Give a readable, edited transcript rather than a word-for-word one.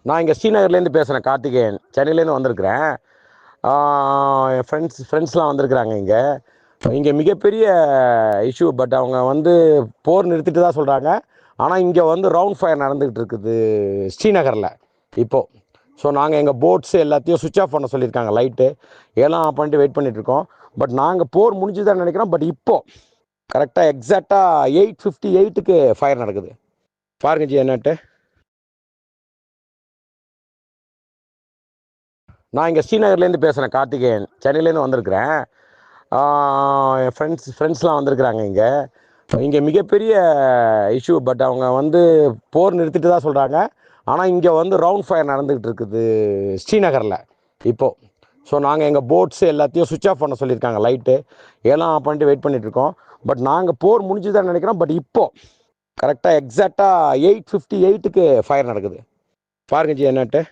நான் இங்கே ஸ்ரீநகர்லேருந்து பேசுகிறேன், கார்த்திகேயன். சென்னையிலேருந்து வந்திருக்கிறேன். என் ஃப்ரெண்ட்ஸ்லாம் வந்திருக்கிறாங்க இங்கே. இங்கே மிகப்பெரிய இஷ்யூ. பட் அவங்க வந்து போர் நிறுத்திட்டு தான் சொல்கிறாங்க. ஆனால் இங்கே வந்து ரவுண்ட் ஃபயர் நடந்துக்கிட்டு இருக்குது ஸ்ரீநகரில் இப்போது. ஸோ நாங்கள் எங்கள் போட்ஸு எல்லாத்தையும் சுவிட்ச் ஆஃப் பண்ண சொல்லியிருக்காங்க, லைட்டு எல்லாம் ஆஃப் பண்ணிட்டு வெயிட் பண்ணிகிட்ருக்கோம். பட் நாங்கள் போர் முடிஞ்சுதான் நினைக்கிறோம். பட் இப்போது கரெக்டாக எக்ஸாக்டாக 8:58க்கு ஃபயர் நடக்குது. பாருங்க ஜி என்னட்டு. நான் இங்கே ஸ்ரீநகர்லேருந்து பேசுகிறேன், கார்த்திகேயன். சென்னையிலேருந்து வந்திருக்கிறேன். என் ஃப்ரெண்ட்ஸ்லாம் வந்திருக்கிறாங்க இங்கே. இங்கே மிகப்பெரிய இஷ்யூ. பட் அவங்க வந்து போர் நிறுத்திட்டு தான் சொல்கிறாங்க. ஆனால் இங்கே வந்து ரவுண்ட் ஃபயர் நடந்துக்கிட்டு இருக்குது ஸ்ரீநகரில் இப்போது. ஸோ நாங்கள் எங்கள் போட்ஸு எல்லாத்தையும் சுவிட்ச் ஆஃப் பண்ண சொல்லியிருக்காங்க, லைட்டு எல்லாம் ஆஃப் பண்ணிட்டு வெயிட் பண்ணிகிட்ருக்கோம். பட் நாங்கள் போர் முடிஞ்சுதான் நினைக்கிறோம். பட் இப்போது கரெக்டாக எக்ஸாக்டாக 8:58க்கு ஃபயர் நடக்குது. பாருங்க ஜி என்னட்டு.